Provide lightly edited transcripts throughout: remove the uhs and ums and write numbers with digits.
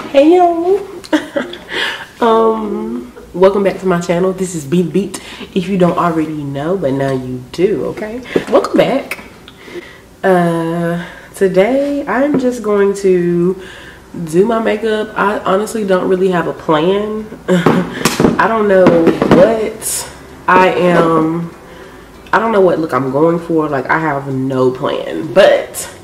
Hey yo. Welcome back to my channel. This is BetheBeat. If you don't already know, but now you do, okay? Welcome back. Today I'm just going to do my makeup. I honestly don't really have a plan. I don't know what I don't know what look I'm going for. Like, I have no plan, but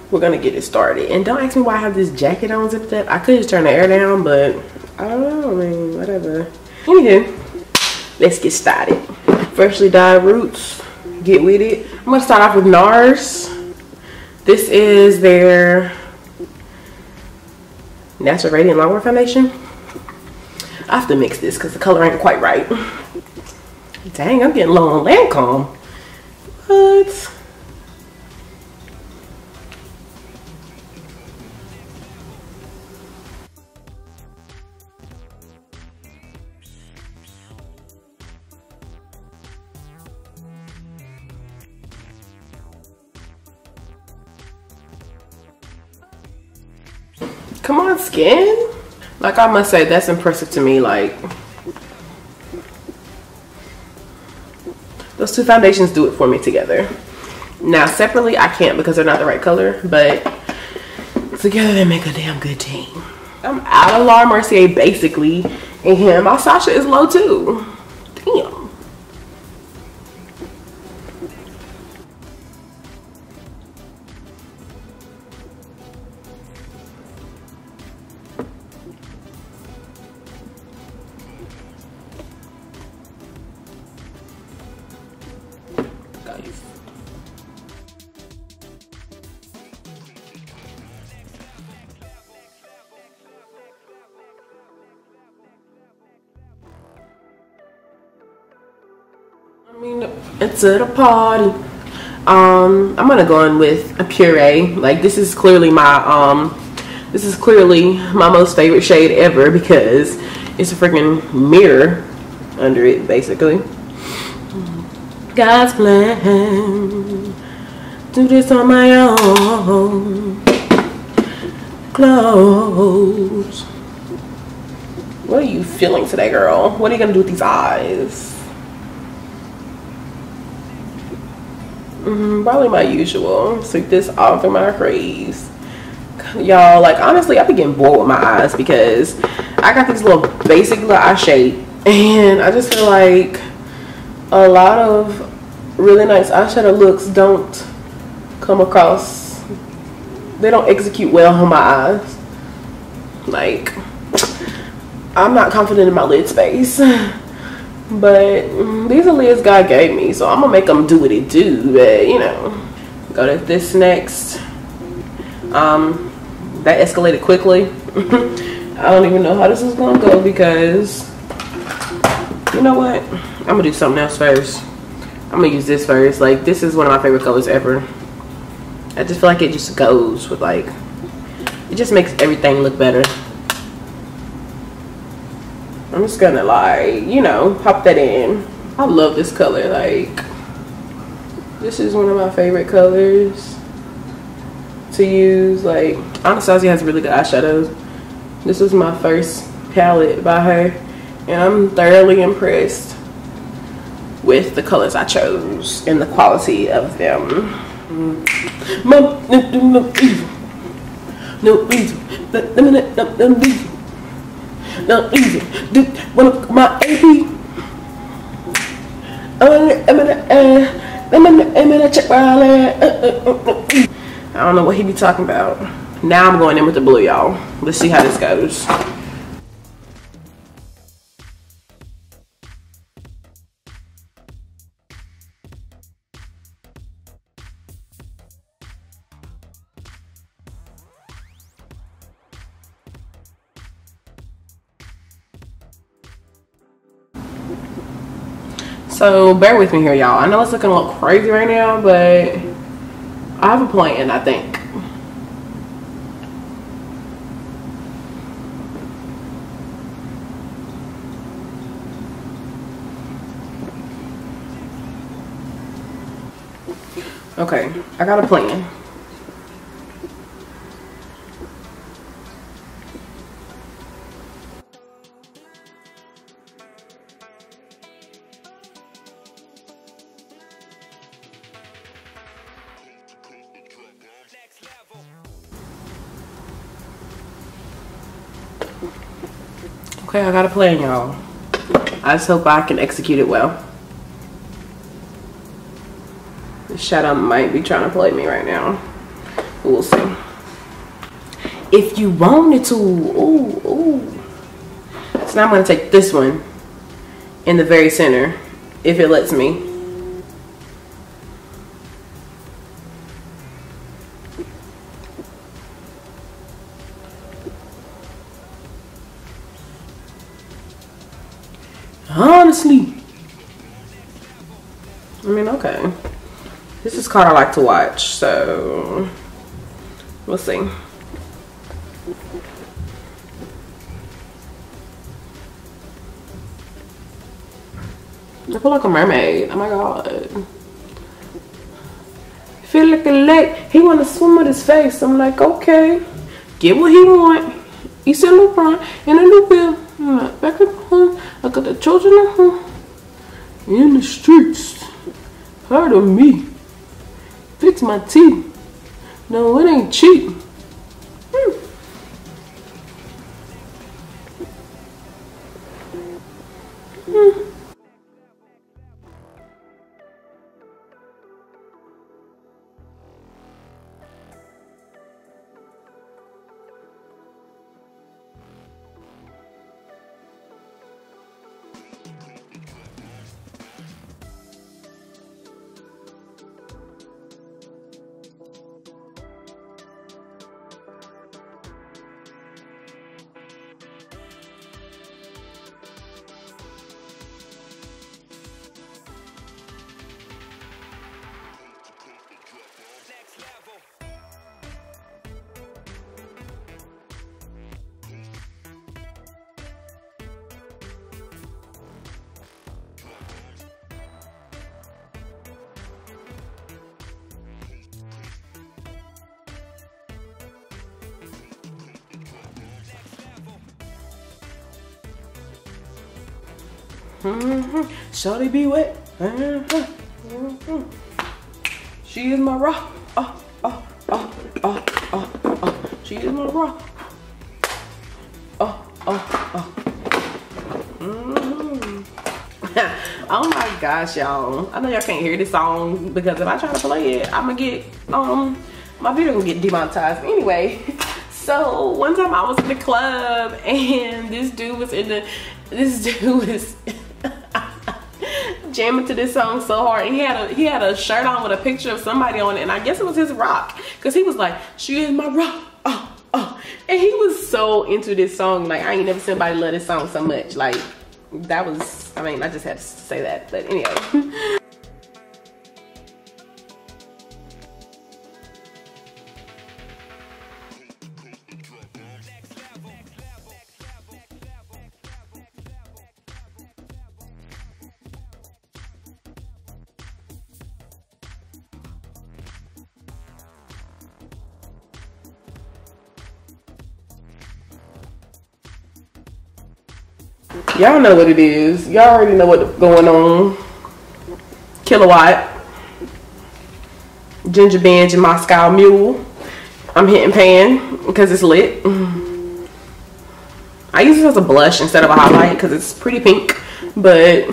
we're gonna get it started. And don't ask me why I have this jacket on zipped up. I could just turn the air down, but I don't know. I mean, whatever. Anywho, let's get started. Freshly dyed roots. Get with it. I'm gonna start off with NARS. This is their Natural Radiant Longwear Foundation. I have to mix this because the color ain't quite right. Dang, I'm getting low on Lancome. What? Come on, skin. Like, I must say, that's impressive to me. Like, those two foundations do it for me together. Now, separately, I can't because they're not the right color, but together they make a damn good team. I'm out of Laura Mercier, basically, and my Sasha is low, too. Damn. I mean, it's at a party. I'm gonna go in with a puree. Like, this is clearly my most favorite shade ever because it's a freaking mirror under it, basically. God's plan. Do this on my own. Close. What are you feeling today, girl? What are you gonna do with these eyes? Probably my usual. Sweep this all through my crease. Y'all, like, honestly, I be getting bored with my eyes because I got this little basic little eye shape, and I just feel like a lot of really nice eyeshadow looks don't come across, they don't execute well on my eyes. Like, I'm not confident in my lid space. But these are lids God gave me, so I'm gonna make them do what it do. But you know, go to this next. That escalated quickly. I don't even know how this is gonna go because, you know what? I'm gonna do something else first. I'm gonna use this first. Like, this is one of my favorite colors ever. I just feel like it just goes with, like, it just makes everything look better. I'm just gonna, like, you know, pop that in. I love this color. Like, this is one of my favorite colors to use. Like, Anastasia has really good eyeshadows. This was my first palette by her, and I'm thoroughly impressed with the colors I chose and the quality of them. No, easy. One of my AP. I'm gonna check I don't know what he be talking about. Now I'm going in with the blue, y'all. Let's see how this goes. So bear with me here, y'all. I know it's looking a little crazy right now, but I have a plan, I think. Okay, I got a plan. Okay, I got a plan, y'all. I just hope I can execute it well. The shadow might be trying to play me right now. We'll see. If you wanted to, ooh. So now I'm gonna take this one in the very center, if it lets me. Honestly, I mean, okay. This is card I like to watch, so we'll see. I feel like a mermaid. Oh my god. Feel like a lake. He want to swim with his face. I'm like, okay. Get what he want. He said LeBron in a new bill. Back at home. I got the children at home. In the streets. Heard of me. Fix my teeth. No, it ain't cheap. Shawty be wet. She is my rock. She is my rock. Oh my gosh, y'all. I know y'all can't hear this song because if I try to play it, I'm gonna get my video gonna get demonetized. Anyway, so one time I was in the club and this dude was jamming to this song so hard, and he had a shirt on with a picture of somebody on it, and I guess it was his rock, because he was like, she is my rock, and he was so into this song. Like, I ain't never seen somebody love this song so much. Like, that was, I mean, I just had to say that, but anyway. Y'all know what it is. Y'all already know what's going on. Kilowatt, Ginger Binge, and Moscow Mule. I'm hitting pan because it's lit. I use it as a blush instead of a highlight because it's pretty pink, but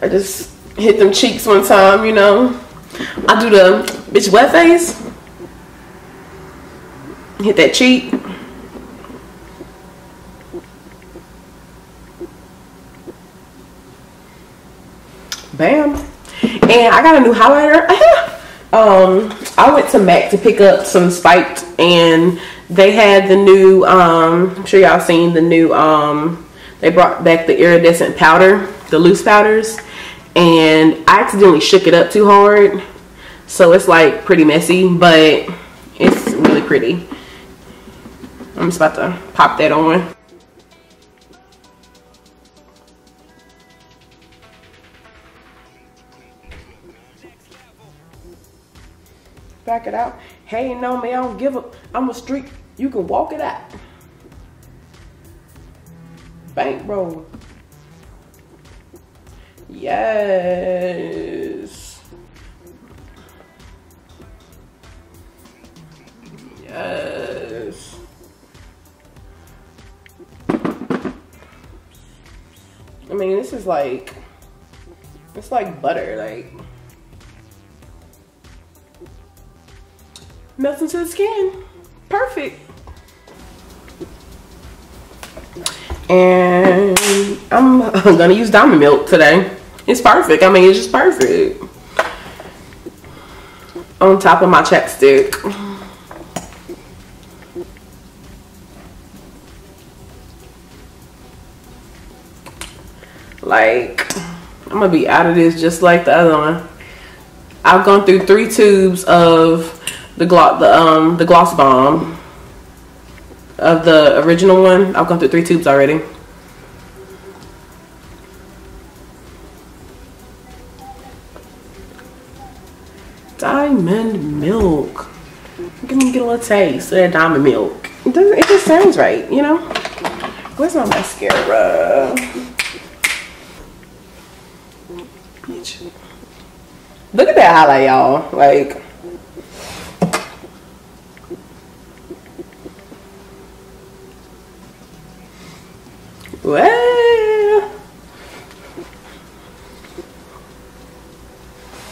I just hit them cheeks one time, you know. I do the bitch wet face. Hit that cheek. Bam. And I got a new highlighter. I went to MAC to pick up some spiked, and they had the new I'm sure y'all seen the new they brought back the iridescent powder, the loose powders, and I accidentally shook it up too hard, so it's like pretty messy, but it's really pretty. I'm just about to pop that on. Back it out. Hey, no me, I don't give up. I'm a street. You can walk it out. Bankroll. Yes. Yes. this is like, it's like butter, like melts into the skin. Perfect. And I'm gonna use diamond milk today. It's perfect. I mean, it's just perfect. On top of my chapstick. Like, I'm gonna be out of this just like the other one. I've gone through 3 tubes of the gloss bomb of the original one. I've gone through 3 tubes already. Diamond milk. Let me get a little taste of that diamond milk. It just sounds right, you know? Where's my mascara? Bitch. Look at that highlight, y'all. Like, well,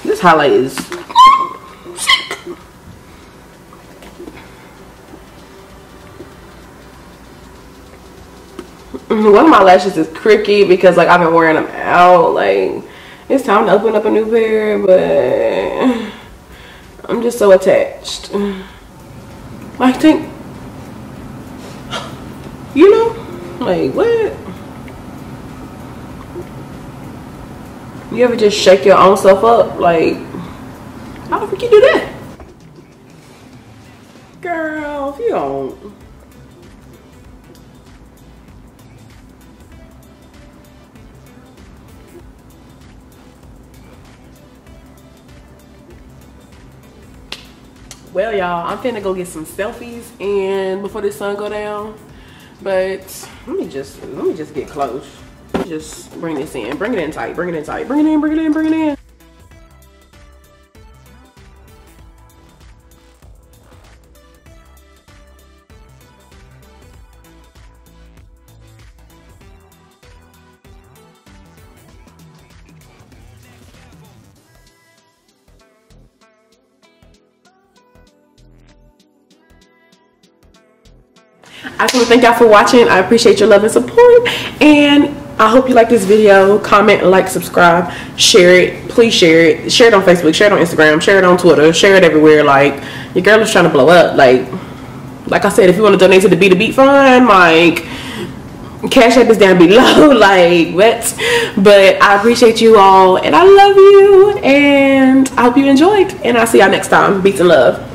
this highlight is sick. One of my lashes is cricky because like I've been wearing them out. Like, it's time to open up a new pair, but I'm just so attached. I think, you know, like what? You ever just shake your own self up? Like, how the fuck you do that? Girl, if you don't. Well, y'all, I'm finna go get some selfies and before the sun go down. But let me just get close. Let me just bring this in. Bring it in tight. Bring it in tight. Bring it in, bring it in, bring it in. I just want to thank y'all for watching. I appreciate your love and support, and I hope you like this video. Comment, like, subscribe, share it. Please share it. Share it on Facebook, share it on Instagram, share it on Twitter, share it everywhere. Like, your girl is trying to blow up. Like I said, if you want to donate to the BetheBeat fund, like, Cash App is down below. Like, what? But I appreciate you all, and I love you, and I hope you enjoyed, and I'll see y'all next time. Beats and love.